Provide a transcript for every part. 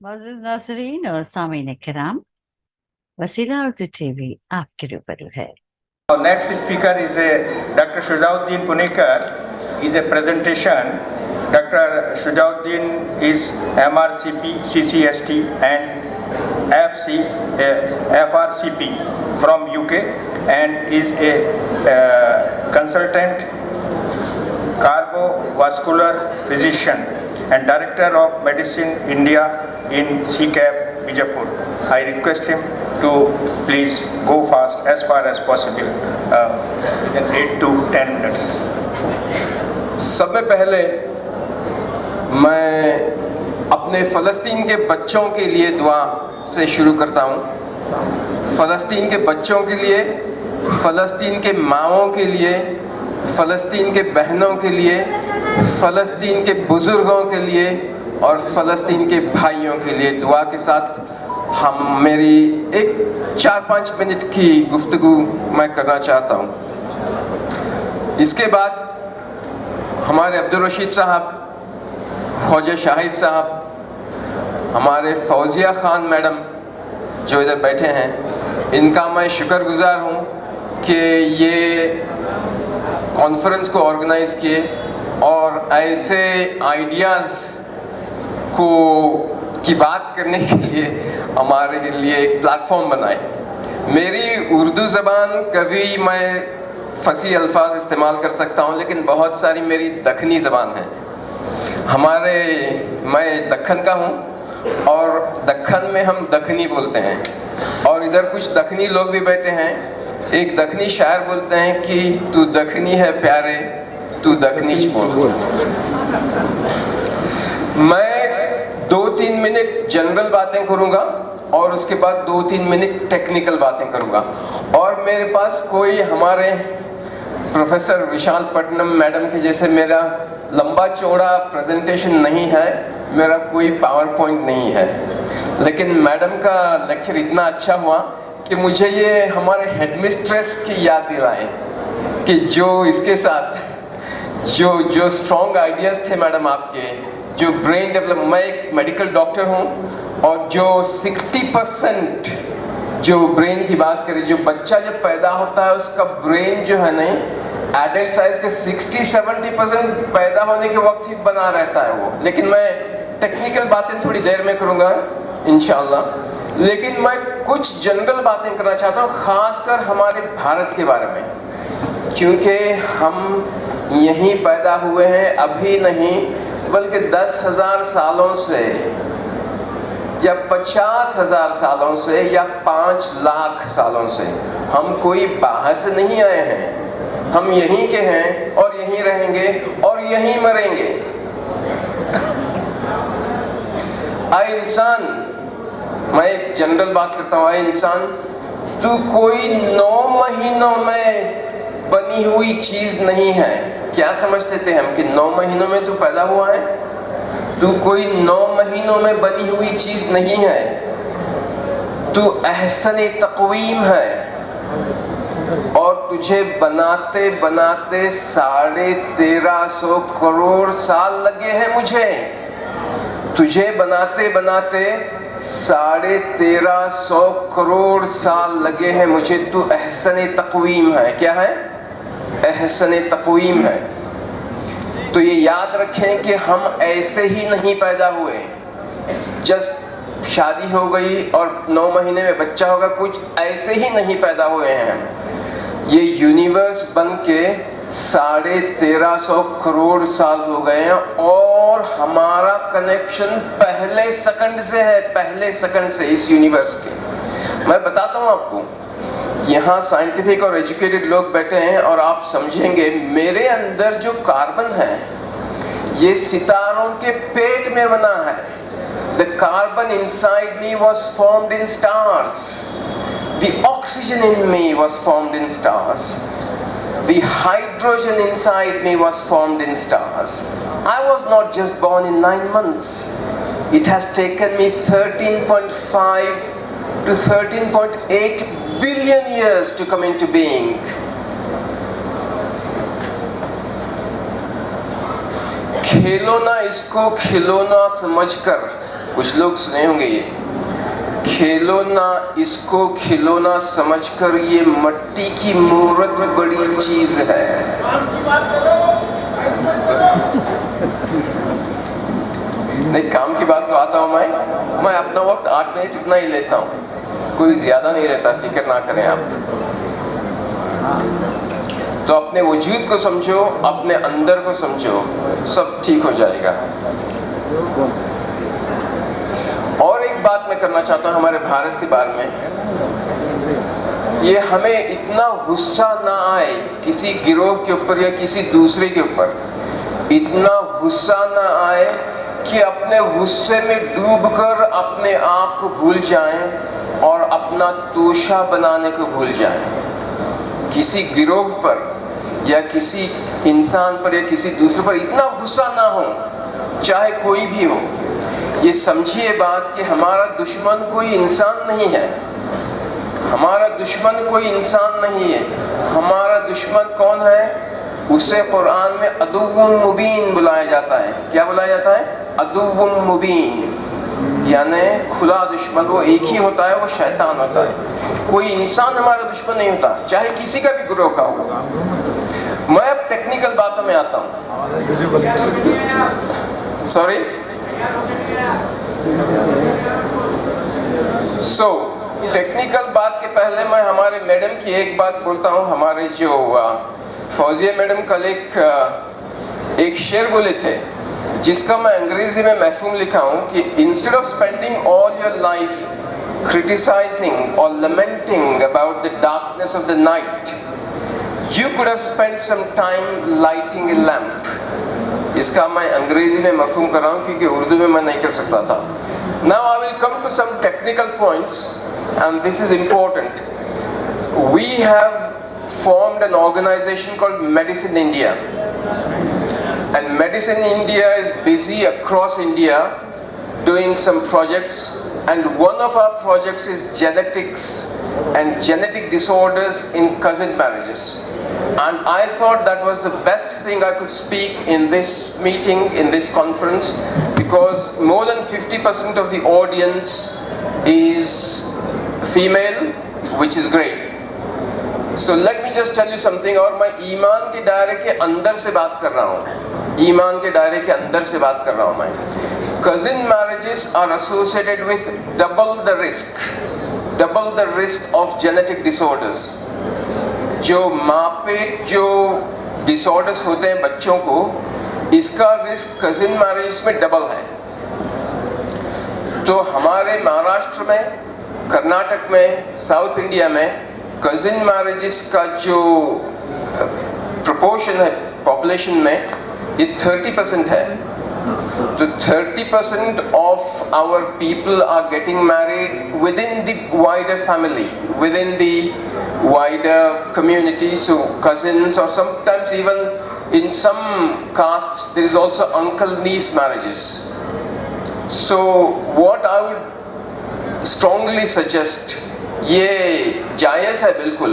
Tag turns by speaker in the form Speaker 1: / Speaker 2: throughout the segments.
Speaker 1: मोअज़्ज़िज़ नाज़रीन और सामीन किराम, वसीला उर्दू टीवी आपके रूबरू है।
Speaker 2: Our next speaker is Dr. Shujauddin Punekar. Is a presentation. Dr. Shujauddin is MRCP, CCST and FRCP from UK and is a consultant cardiovascular physician and director of Medicine India in CCAP Bijapur. I request him to please go fast as far as possible, within 8 to 10 minutes.
Speaker 3: सबसे पहले मैं अपने फ़लस्तीन के बच्चों के लिए दुआ से शुरू करता हूँ। फ़लस्तीन के बच्चों के लिए, फ़लस्तीन के माँओं के लिए, फ़लस्तीन के बहनों के लिए, फ़लस्तीन के बुज़ुर्गों के लिए और फ़लस्तीन के भाइयों के लिए दुआ के साथ हम मेरी एक 4-5 मिनट की गुफ्तगू मैं करना चाहता हूँ। इसके बाद हमारे अब्दुल रशीद साहब, ख्वाजा शाहिद साहब, हमारे फौजिया खान मैडम जो इधर बैठे हैं, इनका मैं शुक्रगुजार हूँ कि ये कॉन्फ्रेंस को ऑर्गेनाइज़ किए और ऐसे आइडियाज़ को की बात करने के लिए हमारे लिए एक प्लेटफॉर्म बनाए। मेरी उर्दू ज़बान कभी मैं फसी अल्फाज इस्तेमाल कर सकता हूँ, लेकिन बहुत सारी मेरी दखनी ज़बान है। मैं दक्खन का हूँ और दक्खन में हम दखनी बोलते हैं और इधर कुछ दखनी लोग भी बैठे हैं। एक दखनी शायर बोलते हैं कि तू दखनी है प्यारे, तू दखनीच बोल। मैं 2-3 मिनट जनरल बातें करूँगा और उसके बाद 2-3 मिनट टेक्निकल बातें करूँगा और मेरे पास कोई हमारे प्रोफेसर विशाल पटनम मैडम के जैसे मेरा लंबा चौड़ा प्रेजेंटेशन नहीं है, मेरा कोई पावर पॉइंट नहीं है, लेकिन मैडम का लेक्चर इतना अच्छा हुआ कि मुझे ये हमारे हेडमिस्ट्रेस की याद दिलाए कि जो इसके साथ जो स्ट्रॉन्ग आइडियाज़ थे मैडम आपके, जो ब्रेन डेवलप, मैं एक मेडिकल डॉक्टर हूँ और जो 60% जो ब्रेन की बात करें, जो बच्चा जब पैदा होता है उसका ब्रेन जो है नहीं, एडल्ट साइज के 60-70% पैदा होने के वक्त ही बना रहता है वो। लेकिन मैं टेक्निकल बातें थोड़ी देर में करूँगा इंशाल्लाह, लेकिन मैं कुछ जनरल बातें करना चाहता हूँ, खासकर हमारे भारत के बारे में, क्योंकि हम यहीं पैदा हुए हैं, अभी नहीं बल्कि 10,000 सालों से या 50,000 सालों से या 5 लाख सालों से हम कोई बाहर से नहीं आए हैं, हम यहीं के हैं और यहीं रहेंगे और यहीं मरेंगे। आए इंसान, मैं एक जनरल बात करता हूँ, आए इंसान तू कोई 9 महीनों में बनी हुई चीज नहीं है। क्या समझते थे हम कि 9 महीनों में तू पैदा हुआ है? तू कोई 9 महीनों में बनी हुई चीज नहीं है, तू अहसन तक़वीम है और तुझे बनाते बनाते 1350 करोड़ साल लगे हैं मुझे। तुझे बनाते बनाते 1350 करोड़ साल लगे हैं मुझे। तू अहसन तक़वीम है। क्या है? अहसन तक़वीम है। तो ये याद रखें कि हम ऐसे ही नहीं पैदा हुए, जस्ट शादी हो गई और 9 महीने में बच्चा होगा, कुछ ऐसे ही नहीं पैदा हुए हैं। ये यूनिवर्स बन के 1350 करोड़ साल हो गए हैं और हमारा कनेक्शन पहले सेकंड से है, पहले सेकंड से इस यूनिवर्स के। मैं बताता हूँ आपको, यहाँ साइंटिफिक और एजुकेटेड लोग बैठे हैं और आप समझेंगे, मेरे अंदर जो कार्बन है ये सितारों के पेट में बना है। The carbon inside me was formed in stars. The oxygen in me was formed in stars. The hydrogen inside me was formed in stars. I was not just born in 9 months. It has taken me 13.5 to 13.8 billion years to come into being. खिलौना इसको खिलौना समझकर कुछ लोग सुने होंगे ये, खिलौना इसको खिलौना समझकर ये मट्टी की मूर्त बड़ी चीज है। नहीं, काम की बात तो आता हूं मैं अपना वक्त 8 मिनट इतना ही लेता हूं, कोई ज्यादा नहीं रहता, फिक्र ना करें आप। तो अपने वजूद को समझो, अपने अंदर को समझो, सब ठीक हो जाएगा। और एक बात मैं करना चाहता हूं हमारे भारत के बारे में, ये हमें इतना गुस्सा ना आए किसी गिरोह के ऊपर या किसी दूसरे के ऊपर, इतना गुस्सा ना आए कि अपने गुस्से में डूबकर अपने आप को भूल जाएं और अपना तोशा बनाने को भूल जाएं। किसी गिरोह पर या किसी इंसान पर या किसी दूसरे पर इतना गुस्सा ना हो, चाहे कोई भी हो। ये समझिए बात कि हमारा दुश्मन कोई इंसान नहीं है, हमारा दुश्मन कोई इंसान नहीं है। हमारा दुश्मन कौन है? उसे कुरान में अदुव्वुम मुबीन बुलाया जाता है। क्या बुलाया जाता है? अदुव्वुम मुबीन, यानी खुला दुश्मन। वो एक ही होता है, वो शैतान होता है। कोई इंसान हमारा दुश्मन नहीं होता, चाहे किसी का भी ग्रोह का हो। मैं अब टेक्निकल बातों में आता हूँ। सॉरी, टेक्निकल बात के पहले मैं हमारे मैडम की एक बात बोलता हूँ। हमारे जो फौजिया मैडम कल एक शेर बोले थे, जिसका मैं अंग्रेजी में महफूम लिखा हूँ कि instead of spending all your life criticizing or lamenting about the darkness of the night, you could have spent some time lighting a lamp. इसका मैं अंग्रेजी में मफहूम कर रहा हूँ क्योंकि उर्दू में मैं नहीं कर सकता था। Now I will come to some technical points, and this is important. We have formed an organization called Medicine India, and Medicine India is busy across India doing some projects, and one of our projects is genetics and genetic disorders in cousin marriages. And I thought that was the best thing I could speak in this meeting, in this conference, because more than 50% of the audience is female, which is great. So let me just tell you something. और मैं ईमान के दायरे के अंदर से बात कर रहा हूँ, ईमान के दायरे के अंदर से बात कर रहा हूँ मैं। Cousin marriages are associated with double the risk of genetic disorders. जो मापेट जो डिसऑर्डर्स होते हैं बच्चों को, इसका रिस्क कजिन मैरिज में डबल है। तो हमारे महाराष्ट्र में, कर्नाटक में, साउथ इंडिया में कजिन मैरिजेस का जो प्रोपोर्शन है पॉपुलेशन में, ये 30% है। तो 30% of our people are getting married within the wider family, within the wider community, so cousins, or sometimes even in some castes there is also uncle-niece marriages. So what I would strongly suggest, ये जायज़ है बिल्कुल,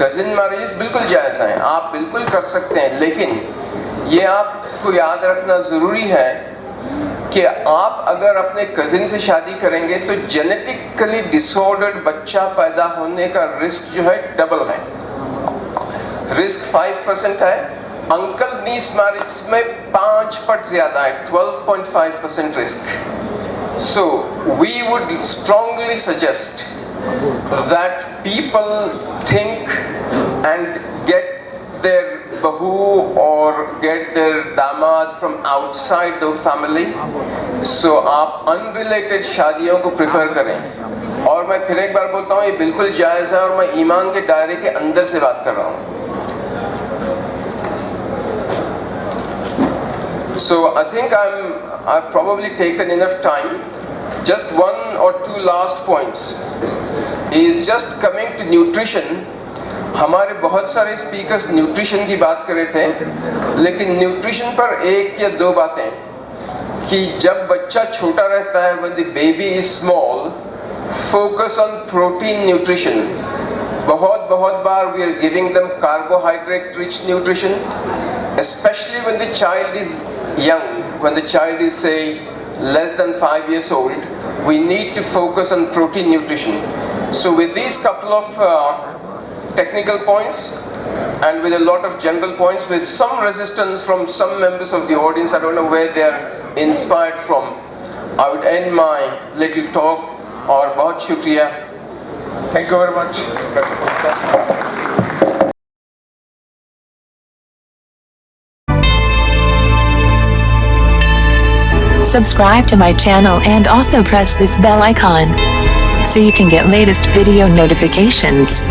Speaker 3: cousin marriages बिल्कुल जायज़ हैं, आप बिल्कुल कर सकते हैं, लेकिन ये आपको याद रखना ज़रूरी है कि आप अगर अपने कजिन से शादी करेंगे तो जेनेटिकली डिसऑर्डर्ड बच्चा पैदा होने का रिस्क जो है डबल है। रिस्क 5% है, अंकल नीस मैरिज में 5 पट ज्यादा है, 12.5% risk. So we would strongly suggest that people think and get their bahu or get their damad from outside the family, so आप unrelated शादियों को prefer करें। और मैं फिर एक बार बोलता हूँ, ये बिल्कुल जायज़ है और मैं ईमान के दायरे के अंदर से बात कर रहा हूँ। So I think I've probably taken enough time. Just one or two last points is just coming to nutrition. हमारे बहुत सारे स्पीकर्स न्यूट्रिशन की बात कर रहे थे, लेकिन न्यूट्रिशन पर एक या दो बातें कि जब बच्चा छोटा रहता है, when the baby is small, focus on protein nutrition. बहुत बार we are giving them carbohydrate rich nutrition, especially when the child is young, when the child is say less than 5 years old, we need to focus on protein nutrition. So with these couple of technical points and with a lot of general points, with some resistance from some members of the audience, I don't know where they're inspired from, I would end my little talk. और बहुत शुक्रिया.
Speaker 2: Thank you very much.
Speaker 4: Subscribe to my channel and also press this bell icon so you can get latest video notifications.